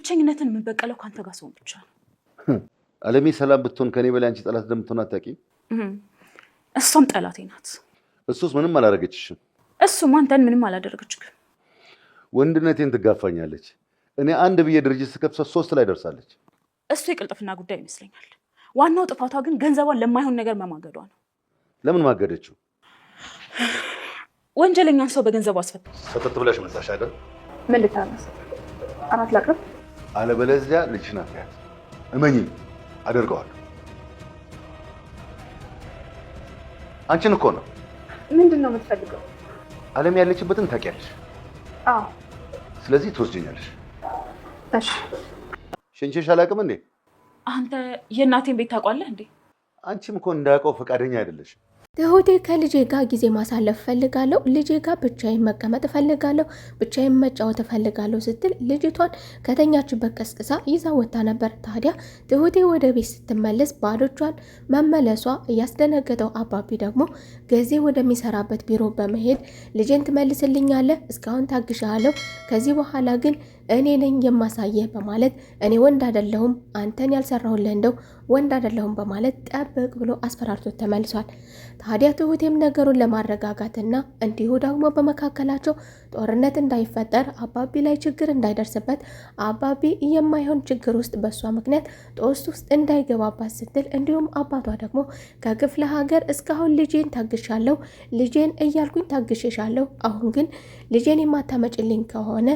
ብቸኝነትን የምበቀለው ካንተ ጋር ሰው ብቻ ነው። አለሜ ሰላም ብትሆን ከኔ በላይ አንቺ ጠላት እንደምትሆን አታውቂም? እሷም ጠላቴ ናት። እሱስ ምንም አላደረገችሽም። እሱም አንተን ምንም አላደረገችም። ወንድነቴን ትጋፋኛለች። እኔ አንድ ብዬ ድርጅት ስከፍት 3 ላይ ደርሳለች። እሱ የቅልጥፍና ጉዳይ ይመስለኛል። ዋናው ጥፋቷ ግን ገንዘቧን ለማይሆን ነገር መማገዷ ነው። ለምን ማገደችው? ወንጀለኛን ሰው በገንዘቡ አስፈታ። ፈተት ብለሽ መጣሽ አይደል? ምን ልታነሳ? አራት ላቅርብ? አለበለዚያ ልጅሽን አፍያት። እመኚኝ አደርገዋለሁ። አንቺን እኮ ነው። ምንድን ነው የምትፈልገው? አለም ያለችበትን ታውቂያለሽ? አዎ። ስለዚህ ትወስጂኛለሽ። እሺ። ሽንቼሽ አላውቅም እንዴ? አንተ የእናቴን ቤት ታውቃለህ እንዴ? አንቺም እኮ እንዳያውቀው ፈቃደኛ አይደለሽ። ትሁቴ ከልጄ ጋር ጊዜ ማሳለፍ ፈልጋለሁ፣ ልጄ ጋር ብቻዬን መቀመጥ ፈልጋለሁ፣ ብቻዬን መጫወት ፈልጋለሁ ስትል ልጅቷን ከተኛችበት ቀስቅሳ ይዛ ወጣ ነበር። ታዲያ ትሁቴ ወደ ቤት ስትመለስ ባዶ እጇን መመለሷ እያስደነገጠው አባቢ ደግሞ ገዜ ወደሚሰራበት ቢሮ በመሄድ ልጄን ትመልስልኛለህ? እስካሁን ታግሻለሁ፣ ከዚህ በኋላ ግን እኔ ነኝ የማሳየህ በማለት እኔ ወንድ አይደለሁም አንተን ያልሰራሁልህ እንደው ወንድ አይደለሁም በማለት ጠብቅ ብሎ አስፈራርቶት ተመልሷል። ታዲያ ትሁቴም ነገሩን ለማረጋጋትና እንዲሁ ደግሞ በመካከላቸው ጦርነት እንዳይፈጠር አባቢ ላይ ችግር እንዳይደርስበት አባቢ የማይሆን ችግር ውስጥ በሷ ምክንያት ጦስ ውስጥ እንዳይገባባት ስትል እንዲሁም አባቷ ደግሞ ከክፍለ ሀገር እስካሁን ልጄን ታግሻለሁ፣ ልጄን እያልኩኝ ታግሼሻለሁ፣ አሁን ግን ልጄን የማታመጭልኝ ከሆነ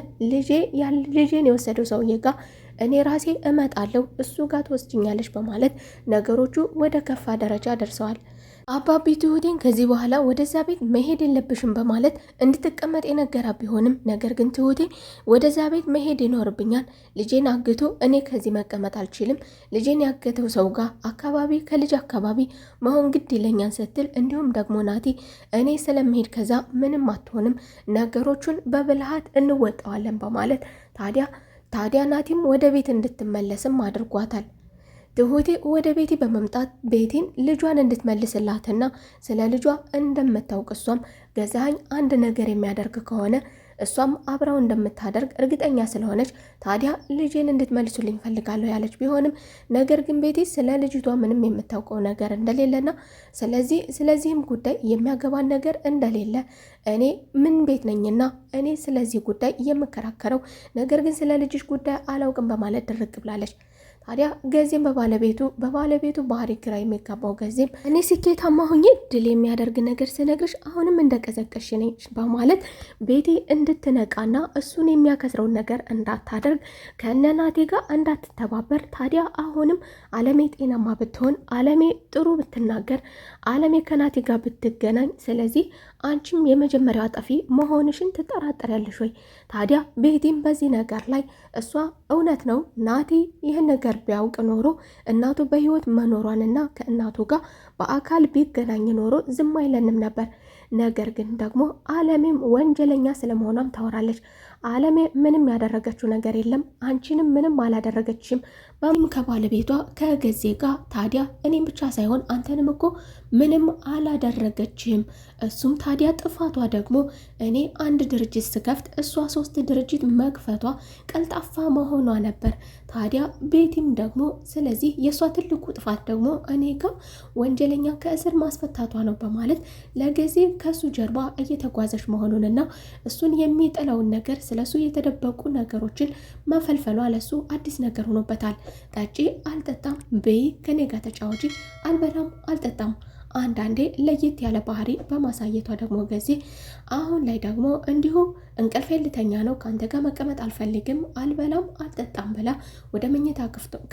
ልጄን የወሰደው ሰውዬ ጋር እኔ ራሴ እመጣለሁ፣ እሱ ጋር ትወስጅኛለች በማለት ነገሮቹ ወደ ከፋ ደረጃ ደርሰዋል። አባቢ ትሁቴን ከዚህ በኋላ ወደዛ ቤት መሄድ የለብሽም በማለት እንድትቀመጥ የነገራ ቢሆንም ነገር ግን ትሁቴ ወደዛ ቤት መሄድ ይኖርብኛል፣ ልጄን አግቶ እኔ ከዚህ መቀመጥ አልችልም፣ ልጄን ያገተው ሰው ጋር አካባቢ ከልጅ አካባቢ መሆን ግድ ይለኛል ስትል እንዲሁም ደግሞ ናቲ እኔ ስለመሄድ ከዛ ምንም አትሆንም፣ ነገሮቹን በብልሃት እንወጣዋለን በማለት ታዲያ ናቲም ወደ ቤት እንድትመለስም አድርጓታል። ትሁቴ ወደ ቤቲ በመምጣት ቤቲን ልጇን እንድትመልስላትና ስለ ልጇ እንደምታውቅ እሷም ገዛኸኝ አንድ ነገር የሚያደርግ ከሆነ እሷም አብራው እንደምታደርግ እርግጠኛ ስለሆነች ታዲያ ልጄን እንድትመልሱልኝ ፈልጋለሁ ያለች ቢሆንም ነገር ግን ቤቲ ስለ ልጅቷ ምንም የምታውቀው ነገር እንደሌለና ስለዚህም ጉዳይ የሚያገባን ነገር እንደሌለ እኔ ምን ቤት ነኝና እኔ ስለዚህ ጉዳይ የምከራከረው ነገር ግን ስለ ልጅሽ ጉዳይ አላውቅም በማለት ድርቅ ብላለች። ታዲያ ገዜም በባለቤቱ ባህሪ ግራ የሚጋባው ገዜም እኔ ስኬታማ ሆኜ ድል የሚያደርግ ነገር ስነግርሽ አሁንም እንደቀዘቀሽ ነኝ በማለት ቤቲ እንድትነቃና እሱን የሚያከስረውን ነገር እንዳታደርግ ከነናቴ ጋር እንዳትተባበር ታዲያ አሁንም አለሜ ጤናማ ብትሆን አለሜ ጥሩ ብትናገር አለሜ ከናቴ ጋር ብትገናኝ ስለዚህ አንቺም የመጀመሪያው አጠፊ መሆንሽን ትጠራጠሪያለሽ ወይ? ታዲያ ቤቲም በዚህ ነገር ላይ እሷ እውነት ነው ናቲ ይህን ነገር ቢያውቅ ኖሮ እናቱ በህይወት መኖሯንና ከእናቱ ጋር በአካል ቢገናኝ ኖሮ ዝም አይለንም ነበር። ነገር ግን ደግሞ አለሜም ወንጀለኛ ስለመሆኗም ታወራለች። አለሜ ምንም ያደረገችው ነገር የለም፣ አንቺንም ምንም አላደረገችም በምን ከባለቤቷ ከገዜ ጋር ታዲያ እኔም ብቻ ሳይሆን አንተንም እኮ ምንም አላደረገችም። እሱም ታዲያ ጥፋቷ ደግሞ እኔ አንድ ድርጅት ስከፍት እሷ 3 ድርጅት መክፈቷ ቀልጣፋ መሆኗ ነበር። ታዲያ ቤቲም ደግሞ ስለዚህ የእሷ ትልቁ ጥፋት ደግሞ እኔ ጋር ወንጀለኛ ከእስር ማስፈታቷ ነው በማለት ለገዜ ከሱ ጀርባ እየተጓዘች መሆኑንና እሱን የሚጥለውን ነገር ስለሱ የተደበቁ ነገሮችን መፈልፈሏ ለሱ አዲስ ነገር ሆኖበታል። ጠጪ አልጠጣም፣ በይ ከኔ ጋር ተጫወቺ፣ አልበላም አልጠጣም አንዳንዴ ለየት ያለ ባህሪ በማሳየቷ ደግሞ ገዜ አሁን ላይ ደግሞ እንዲሁ እንቅልፌን ልተኛ ነው፣ ካንተ ጋር መቀመጥ አልፈልግም፣ አልበላም አልጠጣም ብላ ወደ መኝታ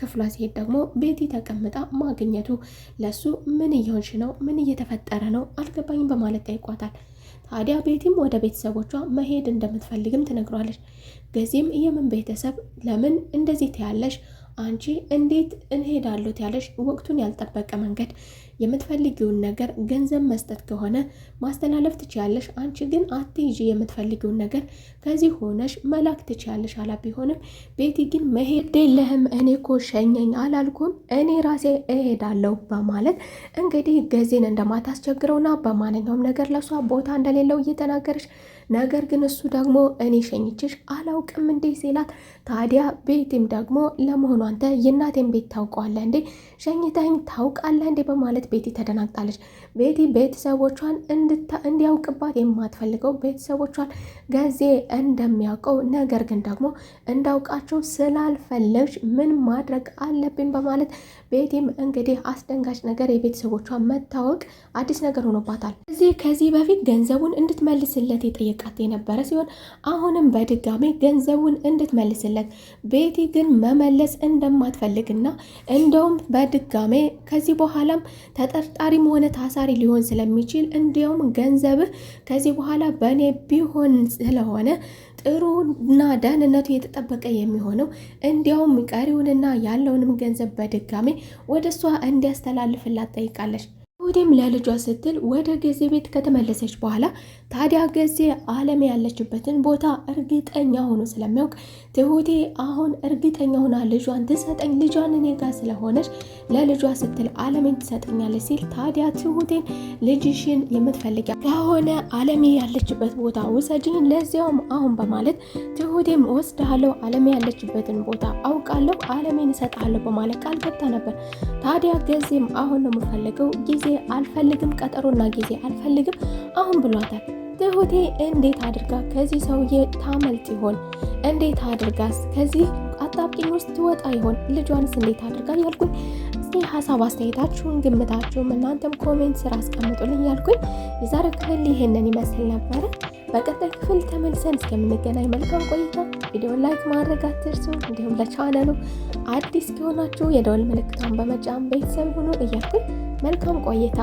ክፍሏ ሲሄድ ደግሞ ቤቲ ተቀምጣ ማግኘቱ ለሱ ምን እየሆንሽ ነው? ምን እየተፈጠረ ነው? አልገባኝም በማለት ጠይቋታል። ታዲያ ቤቲም ወደ ቤተሰቦቿ መሄድ እንደምትፈልግም ትነግሯለች። ገዜም የምን ቤተሰብ ለምን እንደዚህ ትያለሽ? አንቺ እንዴት እንሄዳለሁ ያለሽ ወቅቱን ያልጠበቀ መንገድ የምትፈልጊውን ነገር ገንዘብ መስጠት ከሆነ ማስተላለፍ ትችያለሽ። አንቺ ግን አትይጂ የምትፈልጊውን ነገር ከዚህ ሆነሽ መላክ ትችያለሽ አላ። ቢሆንም ቤቲ ግን መሄድ የለህም እኔ እኮ ሸኘኝ አላልኩም እኔ ራሴ እሄዳለሁ በማለት እንግዲህ ገዜን እንደማታስቸግረውና በማንኛውም ነገር ለሷ ቦታ እንደሌለው እየተናገረች ነገር ግን እሱ ደግሞ እኔ ሸኝችሽ አላውቅም እንዴ ሲላት፣ ታዲያ ቤቲም ደግሞ ለመሆኑ አንተ የእናቴን ቤት ታውቀዋለህ እንዴ ሸኝተኝ ታውቃለህ እንዴ በማለት ቤቲ ተደናግጣለች። ቤቲ ቤተሰቦቿን እንዲያውቅባት የማትፈልገው ቤተሰቦቿን ገዜ እንደሚያውቀው ነገር ግን ደግሞ እንዳውቃቸው ስላልፈለግሽ ምን ማድረግ አለብኝ በማለት ቤቲም እንግዲህ አስደንጋጭ ነገር የቤተሰቦቿን መታወቅ አዲስ ነገር ሆኖባታል። ከዚህ በፊት ገንዘቡን እንድትመልስለት የጠየቃት የነበረ ሲሆን አሁንም በድጋሚ ገንዘቡን እንድትመልስለት ቤቲ ግን መመለስ እንደማትፈልግና እንደውም በድጋሚ ከዚህ በኋላም ተጠርጣሪም ሆነ ታሳሪ ሊሆን ስለሚችል እንዲያውም ገንዘብህ ከዚህ በኋላ በእኔ ቢሆን ስለሆነ ጥሩና ደህንነቱ የተጠበቀ የሚሆነው እንዲያውም ቀሪውንና ያለውንም ገንዘብ በድጋሚ ወደ እሷ እንዲያስተላልፍላት ጠይቃለች። ትሁቴም ለልጇ ስትል ወደ ገዜ ቤት ከተመለሰች በኋላ ታዲያ ገዜ አለም ያለችበትን ቦታ እርግጠኛ ሆኖ ስለሚያውቅ ትሁቴ አሁን እርግጠኛ ሆና ልጇን ትሰጠኝ ልጇን እኔ ጋር ስለሆነች ለልጇ ስትል አለሜን ትሰጠኛለች ሲል ታዲያ ትሁቴን ልጅሽን የምትፈልጊያ ከሆነ አለሜ ያለችበት ቦታ ውሰጂኝ ለዚያውም አሁን በማለት ትሁቴም ወስድሃለሁ አለሜ ያለችበትን ቦታ አውቃለሁ አለሜን እሰጥሃለሁ በማለት ቃል ገብታ ነበር። ታዲያ ገዜም አሁን ነው የምፈልገው ጊዜ አልፈልግም ቀጠሮና ጊዜ አልፈልግም አሁን ብሏታል። ትሁቴ እንዴት አድርጋ ከዚህ ሰውዬ ታመልጥ ይሆን? እንዴት አድርጋስ ከዚህ አጣብቂኝ ውስጥ ትወጣ ይሆን? ልጇንስ እንዴት አድርጋ ያልኩኝ እስቲ ሀሳብ አስተያየታችሁን ግምታችሁም እናንተም ኮሜንት ስራ አስቀምጡልኝ ያልኩኝ የዛሬው ክፍል ይሄንን ይመስል ነበረ። በቀጣይ ክፍል ተመልሰን እስከምንገናኝ መልካም ቆይታ። ቪዲዮን ላይክ ማድረግ አትርሱ። እንዲሁም ለቻናሉ አዲስ ከሆናችሁ የደወል ምልክቷን በመጫን ቤተሰብ ሁኑ እያልኩኝ መልካም ቆይታ